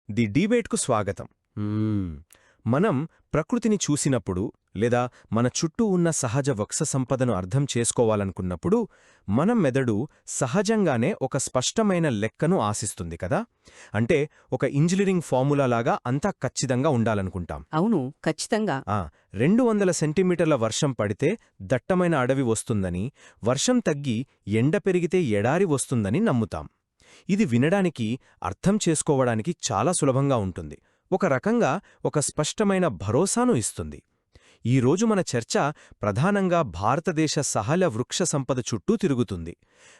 The డిబేట్కు స్వాగతం. మనం ప్రకృతిని చూసినప్పుడు లేదా మన చుట్టూ ఉన్న సహజ వృక్ష సంపదను అర్థం చేసుకోవాలనుకున్నప్పుడు మనం మెదడు సహజంగానే ఒక స్పష్టమైన లెక్కను ఆశిస్తుంది కదా. అంటే ఒక ఇంజనీరింగ్ ఫార్ములాలాగా అంతా ఖచ్చితంగా ఉండాలనుకుంటాం. అవును, ఖచ్చితంగా. 200 సెంటీమీటర్ల వర్షం పడితే దట్టమైన అడవి వస్తుందని, వర్షం తగ్గి ఎండ పెరిగితే ఎడారి వస్తుందని నమ్ముతాం. ఇది వినడానికి, అర్థం చేసుకోవడానికి చాలా సులభంగా ఉంటుంది. ఒక రకంగా ఒక స్పష్టమైన భరోసాను ఇస్తుంది. ఈరోజు మన చర్చ ప్రధానంగా భారతదేశ సహజ వృక్ష సంపద చుట్టూ తిరుగుతుంది.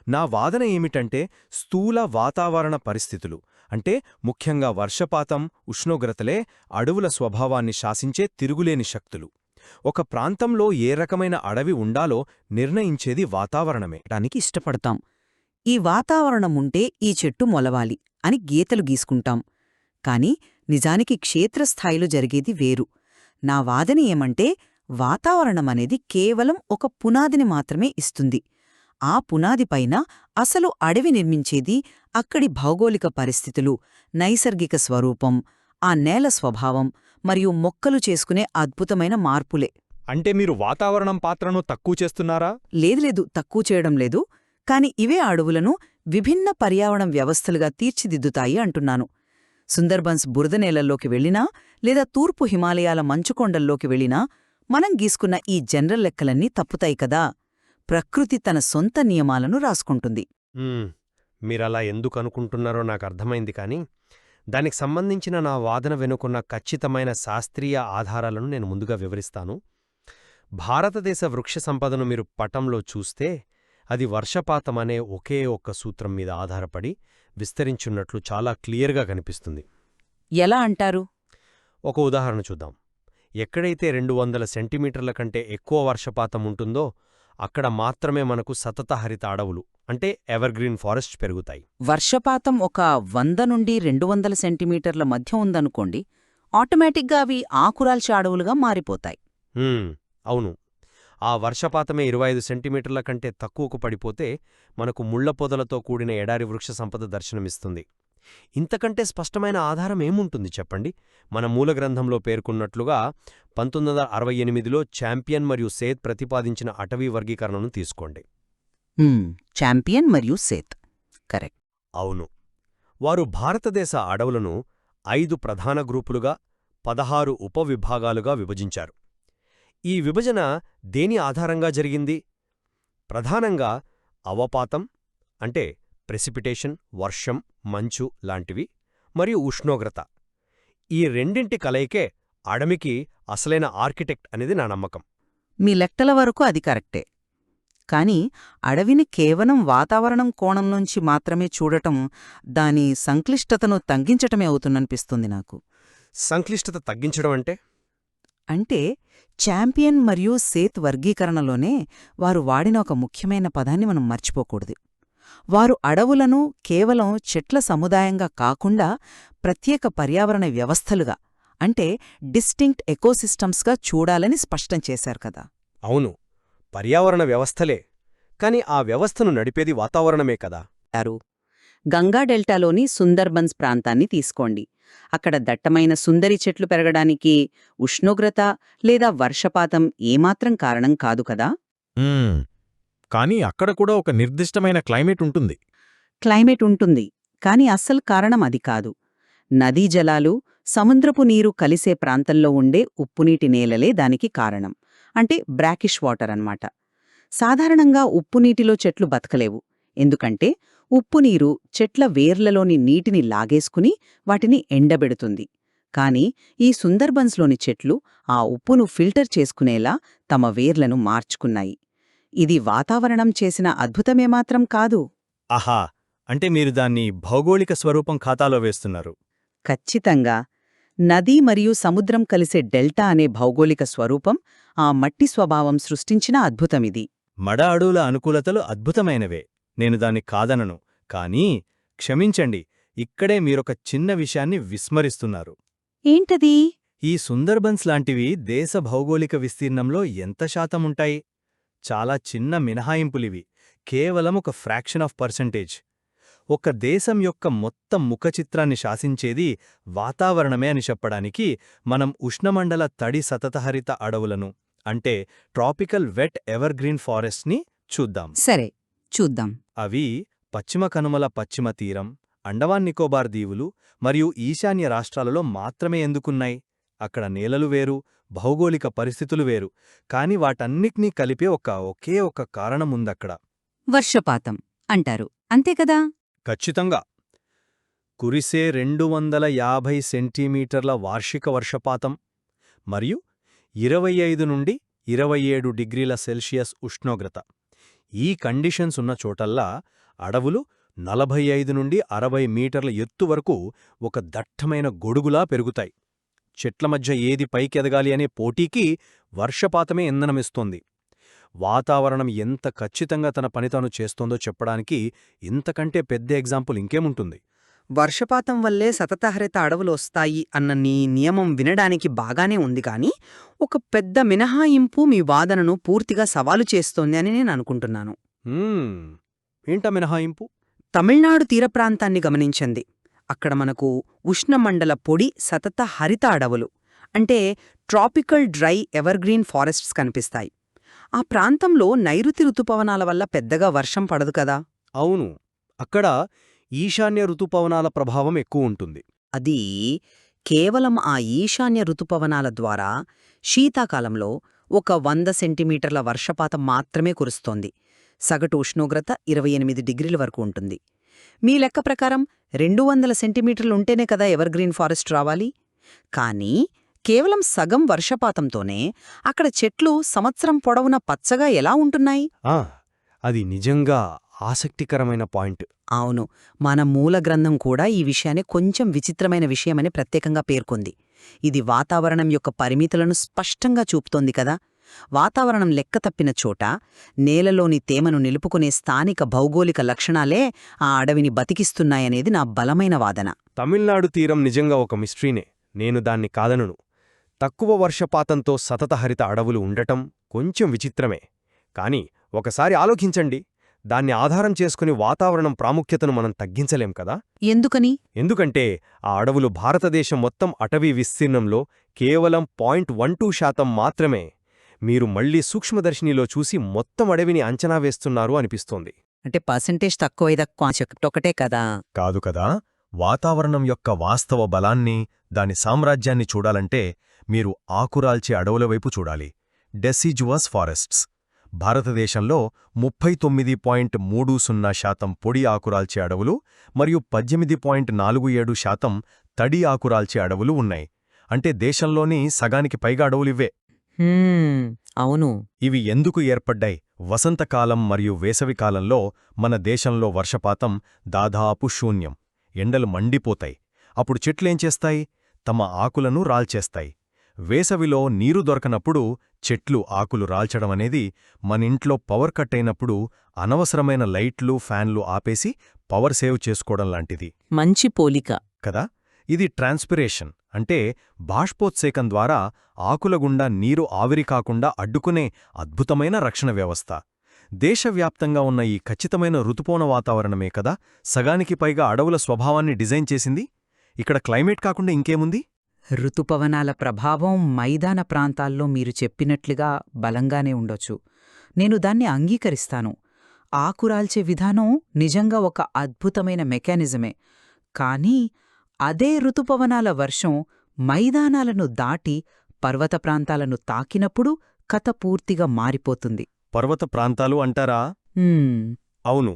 నా వాదన ఏమిటంటే, స్థూల వాతావరణ పరిస్థితులు అంటే ముఖ్యంగా వర్షపాతం, ఉష్ణోగ్రతలే అడవుల స్వభావాన్ని శాసించే తిరుగులేని శక్తులు. ఒక ప్రాంతంలో ఏ రకమైన అడవి ఉండాలో నిర్ణయించేది వాతావరణమే. డానికి ఇష్టపడతాం. ఈ వాతావరణముంటే ఈ చెట్టు మొలవాలి అని గీతలు గీసుకుంటాం. కాని నిజానికి క్షేత్రస్థాయిలో జరిగేది వేరు. నా వాదన ఏమంటే, వాతావరణమనేది కేవలం ఒక పునాదిని మాత్రమే ఇస్తుంది. ఆ పునాదిపైన అసలు అడవి నిర్మించేది అక్కడి భౌగోళిక పరిస్థితులు, నైసర్గిక స్వరూపం, ఆ నేల స్వభావం మరియు మొక్కలు చేసుకునే అద్భుతమైన మార్పులే. అంటే మీరు వాతావరణం పాత్రను తక్కువ చేస్తున్నారా? లేదు, తక్కువ చేయడం లేదు. కాని ఇవే అడవులను విభిన్న పర్యావరణ వ్యవస్థలుగా తీర్చిదిద్దుతాయి అంటున్నాను. సుందర్బన్స్ బురద నేలల్లోకి వెళ్ళినా లేదా తూర్పు హిమాలయాల మంచుకొండల్లోకి వెళ్ళినా మనం గీసుకున్న ఈ జనరల్ లెక్కలన్నీ తప్పుతాయి కదా. ప్రకృతి తన సొంత నియమాలను రాసుకుంటుంది. మీరలా ఎందుకనుకుంటున్నారో నాకర్థమైంది, కానీ దానికి సంబంధించిన నా వాదన వెనుకున్న ఖచ్చితమైన శాస్త్రీయ ఆధారాలను నేను ముందుగా వివరిస్తాను. భారతదేశ వృక్ష సంపదను మీరు పటంలో చూస్తే అది వర్షపాతమనే ఒకే ఒక్క సూత్రం మీద ఆధారపడి విస్తరించున్నట్లు చాలా క్లియర్గా కనిపిస్తుంది. ఎలా అంటారు? ఒక ఉదాహరణ చూద్దాం. ఎక్కడైతే 200 సెంటీమీటర్ల కంటే ఎక్కువ వర్షపాతం ఉంటుందో అక్కడ మాత్రమే మనకు సతత హరిత అడవులు అంటే ఎవర్గ్రీన్ ఫారెస్ట్ పెరుగుతాయి. వర్షపాతం ఒక 100 నుండి 200 సెంటీమీటర్ల మధ్య ఉందనుకోండి, ఆటోమేటిక్గా అవి ఆకురాల్చే అడవులుగా మారిపోతాయి. అవును. ఆ వర్షపాతమే 25 సెంటీమీటర్ల కంటే తక్కువకు పడిపోతే మనకు ముళ్ల పొదలతో కూడిన ఎడారి వృక్ష సంపద దర్శనమిస్తుంది. ఇంతకంటే స్పష్టమైన ఆధారం ఏముంటుంది చెప్పండి? మన మూలగ్రంథంలో పేర్కొన్నట్లుగా 1968లో ఛాంపియన్ మరియు సేత్ ప్రతిపాదించిన అటవీ వర్గీకరణను తీసుకోండి. ఛాంపియన్ మరియు సేత్, కరెక్ట్. అవును. వారు భారతదేశ అడవులను 5 ప్రధాన గ్రూపులుగా 16 ఉపవిభాగాలుగా విభజించారు. ఈ విభజన దేని ఆధారంగా జరిగింది? ప్రధానంగా అవపాతం అంటే ప్రెసిపిటేషన్, వర్షం, మంచు లాంటివి, మరియు ఉష్ణోగ్రత. ఈ రెండింటి కలయికే అడవికి అసలైన ఆర్కిటెక్ట్ అనేది నా నమ్మకం. మీ లెక్కల వరకు అది కరెక్టే. కాని అడవిని కేవలం వాతావరణం కోణం నుంచి మాత్రమే చూడటం దాని సంక్లిష్టతను తగ్గించటమే అవుతుందనిపిస్తుంది నాకు. సంక్లిష్టత తగ్గించడం అంటే ఛాంపియన్ మరియు సేత్ వర్గీకరణలోనే వారు వాడిన ఒక ముఖ్యమైన పదాన్ని మనం మర్చిపోకూడదు. వారు అడవులను కేవలం చెట్ల సముదాయంగా కాకుండా ప్రత్యేక పర్యావరణ వ్యవస్థలుగా, అంటే డిస్టింక్ట్ ఎకోసిస్టమ్స్గా చూడాలని స్పష్టం చేశారు కదా. అవును, పర్యావరణ వ్యవస్థలే. కాని ఆ వ్యవస్థను నడిపేది వాతావరణమే కదా. గంగా డెల్టాలోని సుందర్బన్స్ ప్రాంతాన్ని తీసుకోండి. అక్కడ దట్టమైన సుందరి చెట్లు పెరగడానికి ఉష్ణోగ్రత లేదా వర్షపాతం ఏమాత్రం కారణం కాదు కదా. కానీ అక్కడ కూడా ఒక నిర్దిష్టమైన క్లైమేట్ ఉంటుంది. క్లైమేట్ ఉంటుంది, కాని అస్సలు కారణం అది కాదు. నదీ జలాలు, సముద్రపు నీరు కలిసే ప్రాంతంలో ఉండే ఉప్పునీటి నేలలే దానికి కారణం. అంటే బ్రాకిష్ వాటర్ అన్నమాట. సాధారణంగా ఉప్పునీటిలో చెట్లు బతకలేవు. ఎందుకంటే ఉప్పునీరు చెట్ల వేర్లలోని నీటిని లాగేసుకుని వాటిని ఎండబెడుతుంది. కాని ఈ సుందర్బన్స్లోని చెట్లు ఆ ఉప్పును ఫిల్టర్ చేసుకునేలా తమ వేర్లను మార్చుకున్నాయి. ఇది వాతావరణం చేసిన అద్భుతమేమాత్రం కాదు. ఆహా, అంటే మీరు దాన్ని భౌగోళిక స్వరూపం ఖాతాలో వేస్తున్నారు. ఖచ్చితంగా. నదీ మరియు సముద్రం కలిసే డెల్టా అనే భౌగోళిక స్వరూపం, ఆ మట్టి స్వభావం సృష్టించిన అద్భుతమిది. మడ అడవుల అనుకూలతలు అద్భుతమైనవే, నేను దాన్ని కాదనను. కానీ క్షమించండి, ఇక్కడే మీరొక చిన్న విషయాన్ని విస్మరిస్తున్నారు. ఏంటది? ఈ సుందర్బన్స్ లాంటివి దేశ భౌగోళిక విస్తీర్ణంలో ఎంత శాతముంటాయి? చాలా చిన్న మినహాయింపులివి, కేవలం ఒక ఫ్రాక్షన్ ఆఫ్ పర్సెంటేజ్. ఒక దేశం యొక్క మొత్తం ముఖచిత్రాన్ని శాసించేది వాతావరణమే అని చెప్పడానికి మనం ఉష్ణమండల తడి సతతహరిత అడవులను అంటే ట్రాపికల్ వెట్ ఎవర్గ్రీన్ ఫారెస్ట్ని చూద్దాం. సరే, చూద్దాం. అవి పశ్చిమ కనుమల పశ్చిమ తీరం, అండమాన్ నికోబార్ దీవులు మరియు ఈశాన్య రాష్ట్రాలలో మాత్రమే ఎందుకున్నాయి. అక్కడ నేలలు వేరు, భౌగోళిక పరిస్థితులు వేరు, కాని వాటన్నిటినీ కలిపే ఒకే ఒక కారణముందక్కడ. వర్షపాతం అంటారు, అంతే కదా? ఖచ్చితంగా. కురిసే 250 సెంటీమీటర్ల వార్షిక వర్షపాతం మరియు 25 నుండి 27 డిగ్రీల సెల్సియస్ ఉష్ణోగ్రత. ఈ కండిషన్స్ ఉన్న చోటల్లా అడవులు 45 నుండి 60 మీటర్ల ఎత్తు వరకు ఒక దట్టమైన గొడుగులా పెరుగుతాయి. చెట్ల మధ్య ఏది పైకెదగాలి అనే పోటీకి వర్షపాతమే ఇంధనమిస్తోంది. వాతావరణం ఎంత ఖచ్చితంగా తన పని తాను చేస్తోందో చెప్పడానికి ఇంతకంటే పెద్ద ఎగ్జాంపుల్ ఇంకేముంటుంది. వర్షపాతం వల్లే సతతహరిత అడవులు వస్తాయి అన్న నీ నియమం వినడానికి బాగానే ఉంది, కానీ ఒక పెద్ద మినహాయింపు మీ వాదనను పూర్తిగా సవాలు చేస్తోంది అని నేను అనుకుంటున్నాను. ఏంటా మినహాయింపు? తమిళనాడు తీర ప్రాంతాన్ని గమనించండి. అక్కడ మనకు ఉష్ణమండల పొడి సతత హరిత అడవులు అంటే ట్రాపికల్ డ్రై ఎవర్గ్రీన్ ఫారెస్ట్స్ కనిపిస్తాయి. ఆ ప్రాంతంలో నైరుతి రుతుపవనాల వల్ల పెద్దగా వర్షం పడదు కదా. అవును, అక్కడ ఈశాన్య ఋతుపవనాల ప్రభావం ఎక్కువ ఉంటుంది. అది కేవలం ఆ ఈశాన్య ఋతుపవనాల ద్వారా శీతాకాలంలో ఒక 100 సెంటీమీటర్ల వర్షపాతం మాత్రమే కురుస్తోంది. సగటు ఉష్ణోగ్రత 28 డిగ్రీల వరకు ఉంటుంది. మీ లెక్క ప్రకారం 200 సెంటీమీటర్లుంటేనే కదా ఎవర్గ్రీన్ ఫారెస్ట్ రావాలి. కానీ కేవలం సగం వర్షపాతంతోనే అక్కడ చెట్లు సంవత్సరం పొడవునా పచ్చగా ఎలా ఉంటున్నాయి? అది నిజంగా ఆసక్తికరమైన పాయింట్. అవును, మన మూల గ్రంథం కూడా ఈ విషయాన్ని కొంచెం విచిత్రమైన విషయమని ప్రత్యేకంగా పేర్కొంది. ఇది వాతావరణం యొక్క పరిమితులను స్పష్టంగా చూపుతోంది కదా. వాతావరణం లెక్క తప్పిన చోట నేలలోని తేమను నిలుపుకునే స్థానిక భౌగోళిక లక్షణాలే ఆ అడవిని బతికిస్తున్నాయనేది నా బలమైన వాదన. తమిళనాడు తీరం నిజంగా ఒక మిస్ట్రీనే, నేను దాన్ని కాదనను. తక్కువ వర్షపాతంతో సతతహరిత అడవులు ఉండటం కొంచెం విచిత్రమే. కాని ఒకసారి ఆలోచించండి, దాన్ని ఆధారం చేసుకుని వాతావరణం ప్రాముఖ్యతను మనం తగ్గించలేం కదా. ఎందుకని? ఎందుకంటే ఆ అడవులు భారతదేశం మొత్తం అటవీ విస్తీర్ణంలో కేవలం 0.12% మాత్రమే. మీరు మళ్లీ సూక్ష్మదర్శినిలో చూసి మొత్తం అడవిని అంచనా వేస్తున్నారు అనిపిస్తోంది. అంటే పర్సెంటేజ్ తక్కువైదొక్కటే కదా. కాదు కదా. వాతావరణం యొక్క వాస్తవ బలాన్ని, దాని సామ్రాజ్యాన్ని చూడాలంటే మీరు ఆకురాల్చే అడవుల వైపు చూడాలి. డెసిజువస్ ఫారెస్ట్స్. భారతదేశంలో 39.30% పొడి ఆకురాల్చే అడవులు మరియు 18.47% తడి ఆకురాల్చే అడవులు ఉన్నాయి. అంటే దేశంలోని సగానికి పైగా అడవులివే. అవును. ఇవి ఎందుకు ఏర్పడ్డాయి? వసంతకాలం మరియు వేసవికాలంలో మన దేశంలో వర్షపాతం దాదాపు శూన్యం. ఎండలు మండిపోతాయి. అప్పుడు చెట్లేం చేస్తాయి? తమ ఆకులను రాల్చేస్తాయి. వేసవిలో నీరు దొరకనప్పుడు చెట్లు ఆకులు రాల్చడమనేది మనింట్లో పవర్ కట్ అయినప్పుడు అనవసరమైన లైట్లు, ఫ్యాన్లు ఆపేసి పవర్ సేవ్ చేసుకోవడం లాంటిది. మంచి పోలిక కదా. ఇది ట్రాన్స్పిరేషన్ అంటే బాష్పోత్సేకం ద్వారా ఆకుల గుండా నీరు ఆవిరి కాకుండా అడ్డుకునే అద్భుతమైన రక్షణ వ్యవస్థ. దేశవ్యాప్తంగా ఉన్న ఈ ఖచ్చితమైన ఋతుపవన వాతావరణమే కదా సగానికి పైగా అడవుల స్వభావాన్ని డిజైన్ చేసింది. ఇక్కడ క్లైమేట్ కాకుండా ఇంకేముంది? ఋతుపవనాల ప్రభావం మైదాన ప్రాంతాల్లో మీరు చెప్పినట్లుగా బలంగానే ఉండొచ్చు. నేను దాన్ని అంగీకరిస్తాను. ఆకురాల్చే విధానం నిజంగా ఒక అద్భుతమైన మెకానిజమే. కానీ అదే ఋతుపవనాల వర్షం మైదానాలను దాటి పర్వత ప్రాంతాలను తాకినప్పుడు కథ పూర్తిగా మారిపోతుంది. పర్వత ప్రాంతాలు అంటారా? అవును,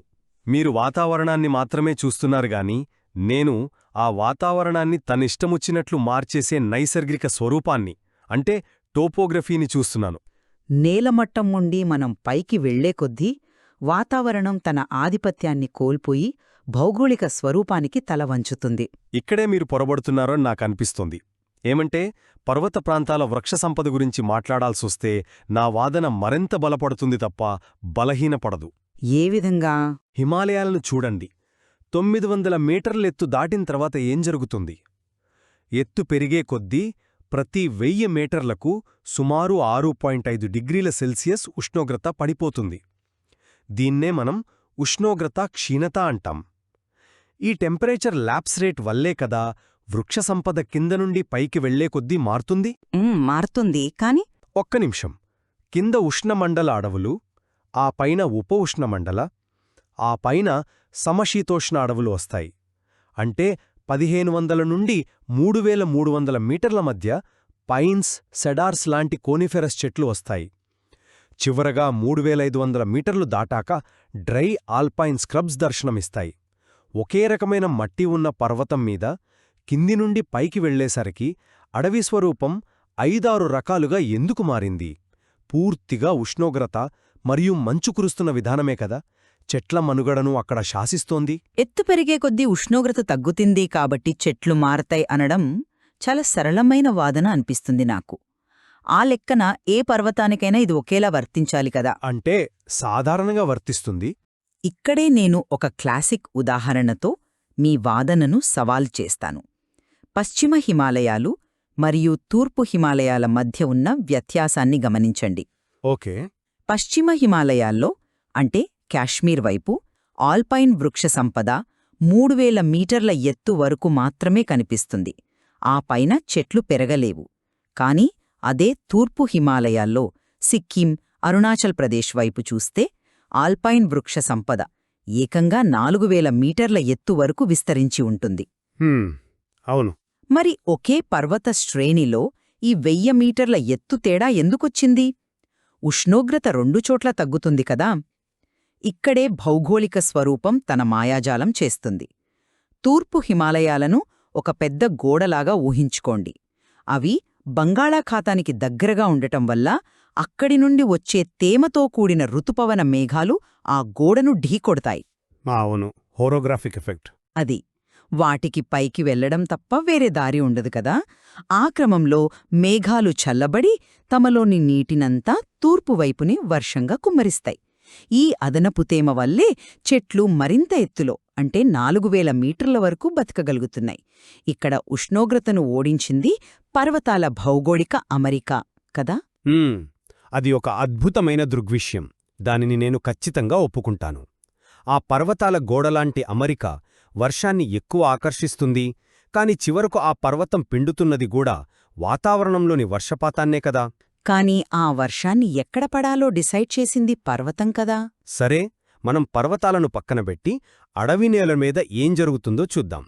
మీరు వాతావరణాన్ని మాత్రమే చూస్తున్నారుగాని నేను ఆ వాతావరణాన్ని తనిష్టముచ్చినట్లు మార్చేసే నైసర్గిక స్వరూపాన్ని అంటే టోపోగ్రఫీని చూస్తున్నాను. నేలమట్టం నుండి మనం పైకి వెళ్లే కొద్దీ వాతావరణం తన ఆధిపత్యాన్ని కోల్పోయి భౌగోళిక స్వరూపానికి తల వంచుతుంది. ఇక్కడే మీరు పొరబడుతున్నారని నాకనిపిస్తోంది. ఏమంటే పర్వత ప్రాంతాల వృక్ష సంపద గురించి మాట్లాడాల్సొస్తే నా వాదన మరింత బలపడుతుంది తప్ప బలహీనపడదు. ఏ విధంగా? హిమాలయాలను చూడండి. 900 మీటర్లెత్తు దాటిన తర్వాత ఏం జరుగుతుంది? ఎత్తు పెరిగే కొద్దీ ప్రతి 1000 మీటర్లకు సుమారు 6.5 డిగ్రీల సెల్సియస్ ఉష్ణోగ్రత పడిపోతుంది. దీన్నే మనం ఉష్ణోగ్రత క్షీణత అంటాం. ఈ టెంపరేచర్ ల్యాప్స్ రేట్ వల్లే కదా వృక్ష సంపద కింద నుండి పైకి వెళ్లే కొద్దీ మారుతుంది. మారుతుంది, కాని ఒక్క నిమిషం. కింద ఉష్ణమండల అడవులు, ఆ పైన ఉప ఉష్ణమండల, ఆ పైన సమశీతోష్ణ అడవులు వస్తాయి. అంటే 1500 నుండి 3300 మీటర్ల మధ్య పైన్స్, సెడార్స్ లాంటి కోనిఫెరస్ చెట్లు వస్తాయి. చివరగా 3500 మీటర్లు దాటాక డ్రై ఆల్పైన్ స్క్రబ్స్ దర్శనమిస్తాయి. ఒకే రకమైన మట్టి ఉన్న పర్వతం మీద కింది నుండి పైకి వెళ్లేసరికి అడవి స్వరూపం 5-6 రకాలుగా ఎందుకు మారింది? పూర్తిగా ఉష్ణోగ్రత మరియు మంచు కురుస్తున్న విధానమే కదా చెట్ల మనుగడను అక్కడ శాసిస్తోంది. ఎత్తు పెరిగే కొద్దీ ఉష్ణోగ్రత తగ్గుతుంది కాబట్టి చెట్లు మారతాయి అనడం చాలా సరళమైన వాదన అనిపిస్తుంది నాకు. ఆ లెక్కన ఏ పర్వతానికైనా ఇది ఒకేలా వర్తించాలి కదా. అంటే సాధారణంగా వర్తిస్తుంది. ఇక్కడే నేను ఒక క్లాసిక్ ఉదాహరణతో మీ వాదనను సవాల్ చేస్తాను. పశ్చిమ హిమాలయాలు మరియు తూర్పు హిమాలయాల మధ్య ఉన్న వ్యత్యాసాన్ని గమనించండి. ఓకే. పశ్చిమ హిమాలయాల్లో అంటే కాశ్మీర్ వైపు ఆల్పైన్ వృక్ష సంపద 3000 మీటర్ల ఎత్తు వరకు మాత్రమే కనిపిస్తుంది. ఆ పైన చెట్లు పెరగలేవు. కాని అదే తూర్పు హిమాలయాల్లో సిక్కిం, అరుణాచల్ ప్రదేశ్ వైపు చూస్తే ఆల్పైన్ వృక్ష సంపద ఏకంగా 4000 మీటర్ల ఎత్తు వరకు విస్తరించి ఉంటుంది. అవును. మరి ఒకే పర్వత శ్రేణిలో ఈ 1000 మీటర్ల ఎత్తు తేడా ఎందుకొచ్చింది? ఉష్ణోగ్రత 2 చోట్ల తగ్గుతుంది కదా. ఇక్కడే భౌగోళిక స్వరూపం తన మాయాజాలం చేస్తుంది. తూర్పు హిమాలయాలను ఒక పెద్ద గోడలాగా ఊహించుకోండి. అవి బంగాళాఖాతానికి దగ్గరగా ఉండటం వల్ల అక్కడి నుండి వచ్చే తేమతో కూడిన ఋతుపవన మేఘాలు ఆ గోడను ఢీకొడతాయి. అవును, హోరోగ్రాఫిక్ ఎఫెక్ట్. అది వాటికి పైకి వెళ్లడం తప్ప వేరే దారి ఉండదు కదా. ఆ క్రమంలో మేఘాలు చల్లబడి తమలోని నీటినంతా తూర్పువైపుని వర్షంగా కుమ్మరిస్తాయి. ఈ అదనపు తేమ వల్లే చెట్లు మరింత ఎత్తులో అంటే 4000 మీటర్ల వరకు బతకగలుగుతున్నాయి. ఇక్కడ ఉష్ణోగ్రతను ఓడించింది పర్వతాల భౌగోళిక అమరిక కదా. అది ఒక అద్భుతమైన దృగ్విషయం. దానిని నేను ఖచ్చితంగా ఒప్పుకుంటాను. ఆ పర్వతాల గోడలాంటి అమరిక వర్షాన్ని ఎక్కువ ఆకర్షిస్తుంది. కాని చివరకు ఆ పర్వతం పిండుతున్నది కూడా వాతావరణంలోని వర్షపాతాన్నే కదా. కాని ఆ వర్షాన్ని ఎక్కడ పడాలో డిసైడ్ చేసింది పర్వతం కదా. సరే, మనం పర్వతాలను పక్కనబెట్టి అడవి నేల మీద ఏం జరుగుతుందో చూద్దాం.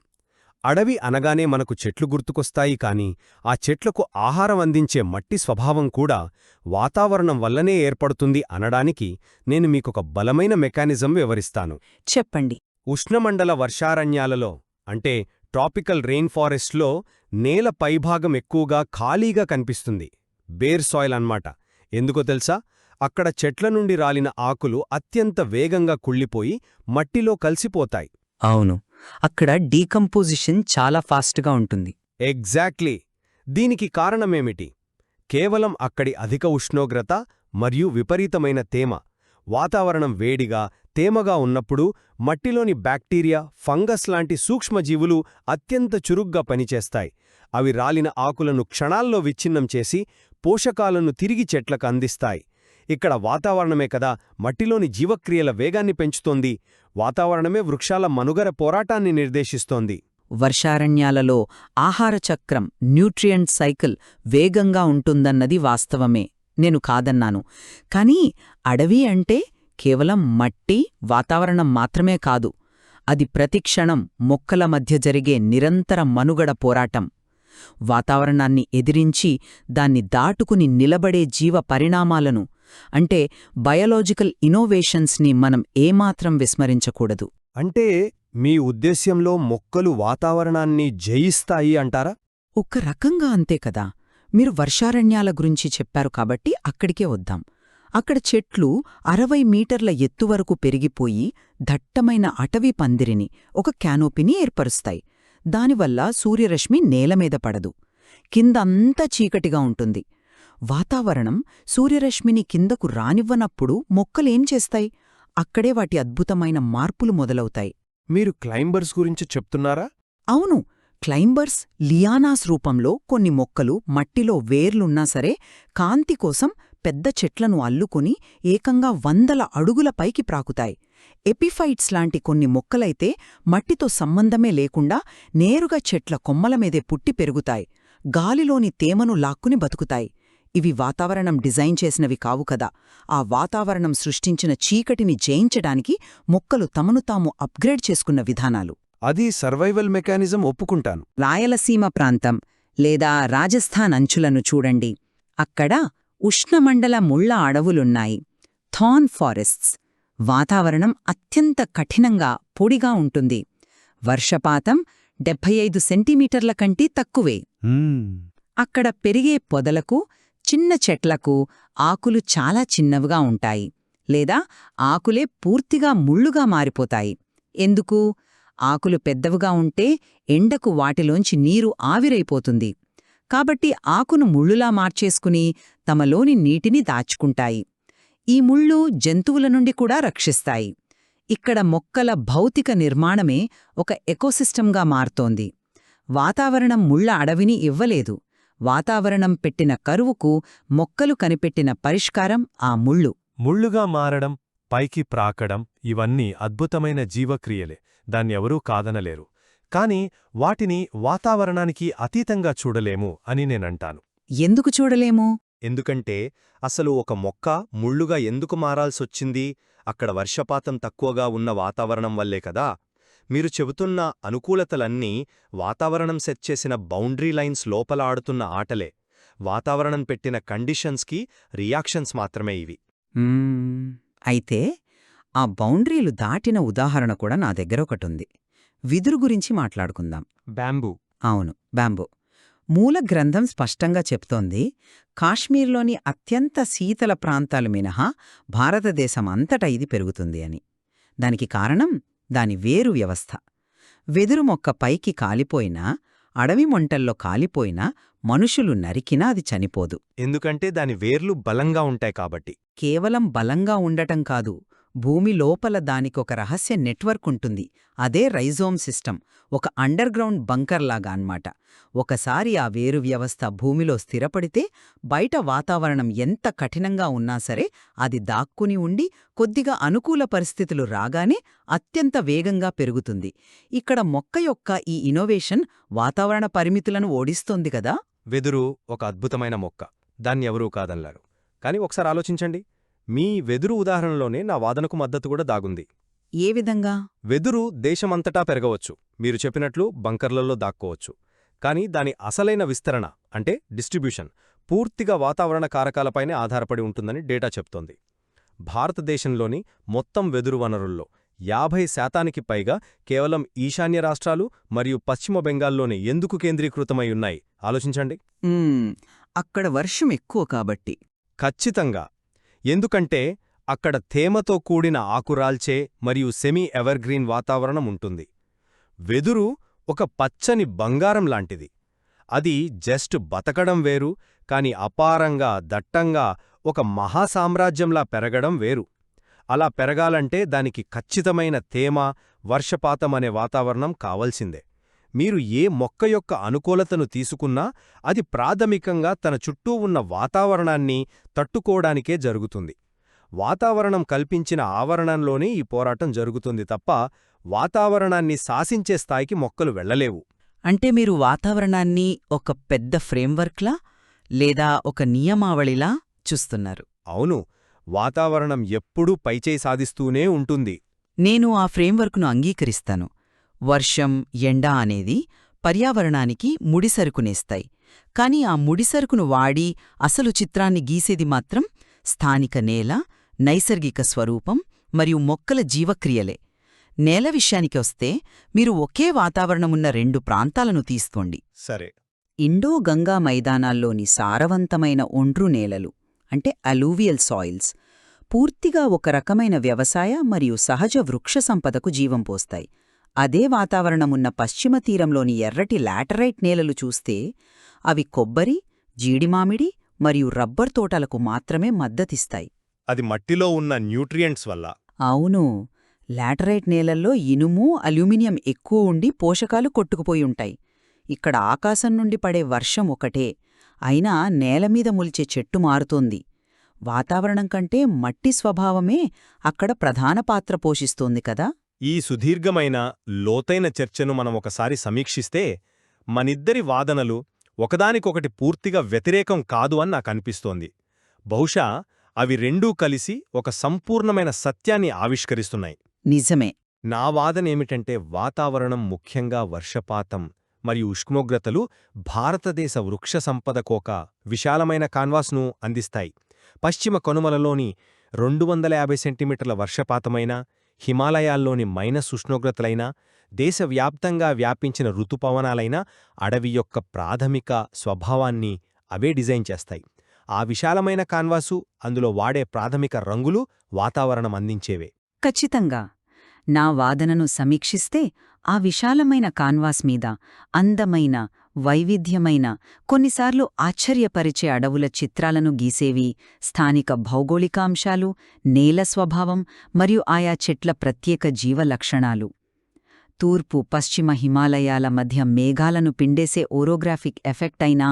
అడవి అనగానే మనకు చెట్లు గుర్తుకొస్తాయి. కాని ఆ చెట్లకు ఆహారం అందించే మట్టి స్వభావం కూడా వాతావరణం వల్లనే ఏర్పడుతుంది అనడానికి నేను మీకొక బలమైన మెకానిజం వివరిస్తాను. చెప్పండి. ఉష్ణమండల వర్షారణ్యాలలో అంటే ట్రాపికల్ రెయిన్ ఫారెస్ట్లో నేల పైభాగం ఎక్కువగా ఖాళీగా కనిపిస్తుంది. బేర్ సాయిల్ అన్మాట. ఎందుకో తెలుసా? అక్కడ చెట్ల నుండి రాలిన ఆకులు అత్యంత వేగంగా కుళ్ళిపోయి మట్టిలో కలిసిపోతాయి. అవును, అక్కడ డీకంపోజిషన్ చాలా ఫాస్ట్గా ఉంటుంది. ఎగ్జాక్ట్లీ. దీనికి కారణమేమిటి? కేవలం అక్కడి అధిక ఉష్ణోగ్రత మరియు విపరీతమైన తేమ. వాతావరణం వేడిగా, తేమగా ఉన్నప్పుడు మట్టిలోని బ్యాక్టీరియా, ఫంగస్ లాంటి సూక్ష్మజీవులు అత్యంత చురుగ్గా పనిచేస్తాయి. అవి రాలిన ఆకులను క్షణాల్లో విచ్ఛిన్నం చేసి పోషకాలను తిరిగి చెట్లకు అందిస్తాయి. ఇక్కడ వాతావరణమే కదా మట్టిలోని జీవక్రియల వేగాన్ని పెంచుతోంది. వాతావరణమే వృక్షాల మనుగడ పోరాటాన్ని నిర్దేశిస్తోంది. వర్షారణ్యాలలో ఆహార చక్రం, న్యూట్రియంట్ సైకిల్ వేగంగా ఉంటుందన్నది వాస్తవమే, నేను కాదన్నాను. కానీ అడవి అంటే కేవలం మట్టి, వాతావరణం మాత్రమే కాదు. అది ప్రతిక్షణం మొక్కల మధ్య జరిగే నిరంతర మనుగడ పోరాటం. వాతావరణాన్ని ఎదిరించి దాన్ని దాటుకుని నిలబడే జీవ పరిణామాలను అంటే బయోలాజికల్ ఇన్నోవేషన్స్ని మనం ఏమాత్రం విస్మరించకూడదు. అంటే మీ ఉద్దేశ్యంలో మొక్కలు వాతావరణాన్ని జయిస్తాయి అంటారా? ఒక్క రకంగా అంతే కదా. మీరు వర్షారణ్యాల గురించి చెప్పారు కాబట్టి అక్కడికే వద్దాం. అక్కడ చెట్లు 60 మీటర్ల ఎత్తు వరకు పెరిగిపోయి దట్టమైన అటవీ పందిరిని, ఒక క్యానోపీని ఏర్పరుస్తాయి. దానివల్ల సూర్యరశ్మి నేలమీద పడదు. కిందంతా చీకటిగా ఉంటుంది. వాతావరణం సూర్యరశ్మిని కిందకు రానివ్వనప్పుడు మొక్కలేం చేస్తాయి? అక్కడే వాటి అద్భుతమైన మార్పులు మొదలవుతాయి. మీరు క్లైంబర్స్ గురించి చెప్తున్నారా? అవును, క్లైంబర్స్ లియానాస్ రూపంలో కొన్ని మొక్కలు మట్టిలో వేర్లున్నా సరే కాంతి కోసం పెద్ద చెట్లను అల్లుకొని ఏకంగా 100 అడుగుల పైకి ప్రాకుతాయి. ఎపిఫైట్స్ లాంటి కొన్ని మొక్కలైతే మట్టితో సంబంధమే లేకుండా నేరుగా చెట్ల కొమ్మల మీదే పుట్టి పెరుగుతాయి, గాలిలోని తేమను లాక్కుని బతుకుతాయి. ఇవి వాతావరణం డిజైన్ చేసినవి కావు కదా, ఆ వాతావరణం సృష్టించిన చీకటిని జయించడానికి మొక్కలు తమను తాము అప్గ్రేడ్ చేసుకున్న విధానాలు. అది సర్వైవల్ మెకానిజం ఒప్పుకుంటాను. రాయలసీమ ప్రాంతం లేదా రాజస్థాన్ అంచులను చూడండి. అక్కడ ఉష్ణమండల ముళ్ళ అడవులున్నాయి, థార్న్ ఫారెస్ట్స్. వాతావరణం అత్యంత కఠినంగా పొడిగా ఉంటుంది. వర్షపాతం 75 సెంటీమీటర్ల కంటే తక్కువే. అక్కడ పెరిగే పొదలకు, చిన్న చెట్లకు ఆకులు చాలా చిన్నవిగా ఉంటాయి, లేదా ఆకులే పూర్తిగా ముళ్ళుగా మారిపోతాయి. ఎందుకు? ఆకులు పెద్దవిగా ఉంటే ఎండకు వాటిలోంచి నీరు ఆవిరైపోతుంది. కాబట్టి ఆకును ముళ్ళులా మార్చేసుకుని తమలోని నీటిని దాచుకుంటాయి. ఈ ముళ్ళు జంతువుల నుండి కూడా రక్షిస్తాయి. ఇక్కడ మొక్కల భౌతిక నిర్మాణమే ఒక ఎకోసిస్టంగా మారుతోంది. వాతావరణం ముళ్ళ అడవిని ఇవ్వలేదు, వాతావరణం పెట్టిన కరువుకు మొక్కలు కనిపెట్టిన పరిష్కారం ఆ ముళ్ళు. ముళ్ళుగా మారడం, పైకి ప్రాకడం ఇవన్నీ అద్భుతమైన జీవక్రియలే, దాన్నెవరూ కాదనలేరు. కాని వాటిని వాతావరణానికి అతీతంగా చూడలేము అని నేనంటాను. ఎందుకు చూడలేము? ఎందుకంటే అసలు ఒక మొక్క ముళ్ళుగా ఎందుకు మారాల్సొచ్చింది? అక్కడ వర్షపాతం తక్కువగా ఉన్న వాతావరణం వల్లే కదా. మీరు చెబుతున్న అనుకూలతలన్నీ వాతావరణం సెట్ చేసిన బౌండరీ లైన్స్ లోపల ఆడుతున్న ఆటలే. వాతావరణం పెట్టిన కండిషన్స్కి రియాక్షన్స్ మాత్రమే ఇవి. అయితే ఆ బౌండరీలు దాటిన ఉదాహరణ కూడా నా దగ్గర ఒకటుంది. విదురు గురించి మాట్లాడుకుందాం. బ్యాంబూ. అవును, బ్యాంబూ. మూల గ్రంథం స్పష్టంగా చెప్తోంది, కాశ్మీర్లోని అత్యంత శీతల ప్రాంతాలు మినహా భారతదేశం అంతటా ఇది పెరుగుతుంది అని. దానికి కారణం దాని వేరు వ్యవస్థ. వెదురు మొక్క పైకి కాలిపోయినా, అడవి మొంటల్లో కాలిపోయినా, మనుషులు నరికినా అది చనిపోదు. ఎందుకంటే దాని వేర్లు బలంగా ఉంటాయి కాబట్టి. కేవలం బలంగా ఉండటం కాదు, భూమి లోపల దానికొక రహస్య నెట్వర్క్ ఉంటుంది. అదే రైజోమ్ సిస్టమ్, ఒక అండర్గ్రౌండ్ బంకర్లాగా అన్నమాట. ఒకసారి ఆ వేరు వ్యవస్థ భూమిలో స్థిరపడితే బయట వాతావరణం ఎంత కఠినంగా ఉన్నా సరే అది దాక్కుని ఉండి కొద్దిగా అనుకూల పరిస్థితులు రాగానే అత్యంత వేగంగా పెరుగుతుంది. ఇక్కడ మొక్క యొక్క ఈ ఇన్నోవేషన్ వాతావరణ పరిమితులను ఓడిస్తోంది కదా. వెదురు ఒక అద్భుతమైన మొక్క, దాన్నెవరూ కాదనలేరు. కాని ఒకసారి ఆలోచించండి, మీ వెదురు ఉదాహరణలోనే నా వాదనకు మద్దతు కూడా దాగుంది. ఏ విధంగా? వెదురు దేశమంతటా పెరగవచ్చు, మీరు చెప్పినట్లు బంకర్లలో దాక్కోవచ్చు. కాని దాని అసలైన విస్తరణ అంటే డిస్ట్రిబ్యూషన్ పూర్తిగా వాతావరణ కారకాలపైనే ఆధారపడి ఉంటుందని డేటా చెప్తోంది. భారతదేశంలోని మొత్తం వెదురు వనరుల్లో 50% పైగా కేవలం ఈశాన్య రాష్ట్రాలు మరియు పశ్చిమ బెంగాల్లోనే ఎందుకు కేంద్రీకృతమై ఉన్నాయి ఆలోచించండి. అక్కడ వర్షం ఎక్కువ కాబట్టి. ఖచ్చితంగా. ఎందుకంటే అక్కడ తేమతో కూడిన ఆకురాల్చే మరియు సెమీ ఎవర్గ్రీన్ వాతావరణం ఉంటుంది. వెదురు ఒక పచ్చని బంగారం లాంటిది. అది జస్ట్ బతకడం వేరు, కాని అపారంగా దట్టంగా ఒక మహాసామ్రాజ్యంలా పెరగడం వేరు. అలా పెరగాలంటే దానికి ఖచ్చితమైన తేమ, వర్షపాతం అనే వాతావరణం కావలసిందే. మీరు ఏ మొక్క యొక్క అనుకూలతను తీసుకున్నా అది ప్రాథమికంగా తన చుట్టూ ఉన్న వాతావరణాన్ని తట్టుకోవడానికే జరుగుతుంది. వాతావరణం కల్పించిన ఆవరణంలోనే ఈ పోరాటం జరుగుతుంది తప్ప వాతావరణాన్ని శాసించే స్థాయికి మొక్కలు వెళ్లలేవు. అంటే మీరు వాతావరణాన్ని ఒక పెద్ద ఫ్రేమ్వర్క్లా లేదా ఒక నియమావళిలా చూస్తున్నారు? అవును, వాతావరణం ఎప్పుడూ పైచేయి సాధిస్తూనే ఉంటుంది. నేను ఆ ఫ్రేమ్వర్క్ను అంగీకరిస్తాను. వర్షం, ఎండ అనేది పర్యావరణానికి ముడిసరుకునేస్తాయి. కాని ఆ ముడిసరుకును వాడి అసలు చిత్రాన్ని గీసేది మాత్రం స్థానిక నేల, నైసర్గిక స్వరూపం మరియు మొక్కల జీవక్రియలే. నేల విషయానికి వస్తే మీరు ఒకే వాతావరణమున్న 2 ప్రాంతాలను తీసుకోండి. సరే. ఇండో-గంగా మైదానాల్లోని సారవంతమైన ఒండ్రు నేలలు అంటే అలూవియల్ సాయిల్స్ పూర్తిగా ఒక రకమైన వ్యవసాయ మరియు సహజ వృక్ష సంపదకు జీవం పోస్తాయి. అదే వాతావరణమున్న పశ్చిమ తీరంలోని ఎర్రటి లాటరైట్ నేలలు చూస్తే అవి కొబ్బరి, జీడిమామిడి మరియు రబ్బర్ తోటలకు మాత్రమే మద్దతిస్తాయి. అది మట్టిలో ఉన్న న్యూట్రియంట్స్ వల్ల. అవును, లాటరైట్ నేలల్లో ఇనుము, అల్యూమినియం ఎక్కువ ఉండి పోషకాలు కొట్టుకుపోయుంటాయి. ఇక్కడ ఆకాశం నుండి పడే వర్షం ఒకటే, అయినా నేలమీద ముల్చే చెట్టు మారుతోంది. వాతావరణం కంటే మట్టి స్వభావమే అక్కడ ప్రధాన పాత్ర పోషిస్తోంది కదా. ఈ సుదీర్ఘమైన లోతైన చర్చను మనం ఒకసారి సమీక్షిస్తే మనిద్దరి వాదనలు ఒకదానికొకటి పూర్తిగా వ్యతిరేకం కాదు అని నాకనిపిస్తోంది. బహుశా అవి రెండూ కలిసి ఒక సంపూర్ణమైన సత్యాన్ని ఆవిష్కరిస్తున్నాయి. నిజమే. నా వాదనేమిటంటే వాతావరణం, ముఖ్యంగా వర్షపాతం మరియు ఉష్ణోగ్రతలు భారతదేశ వృక్ష సంపదకోక విశాలమైన కాన్వాస్ను అందిస్తాయి. పశ్చిమ కనుమలలోని 250 సెంటీమీటర్ల వర్షపాతమైనా, హిమాలయాల్లోని మైనస్ ఉష్ణోగ్రతలైనా, దేశవ్యాప్తంగా వ్యాపించిన ఋతుపవనాలైనా అడవి యొక్క ప్రాథమిక స్వభావాన్ని అవే డిజైన్ చేస్తాయి. ఆ విశాలమైన కాన్వాసు, అందులో వాడే ప్రాథమిక రంగులు వాతావరణం అందించేవే. ఖచ్చితంగా. నా వాదనను సమీక్షిస్తే ఆ విశాలమైన కాన్వాస్ మీద అందమైన, వైవిధ్యమైన, కొన్నిసార్లు ఆశ్చర్యపరిచే అడవుల చిత్రాలను గీసేవి స్థానిక భౌగోళికాంశాలు, నేల స్వభావం మరియు ఆయా చెట్ల ప్రత్యేక జీవలక్షణాలు. తూర్పు, పశ్చిమ హిమాలయాల మధ్య మేఘాలను పిండేసే ఓరోగ్రాఫిక్ ఎఫెక్ట్ అయినా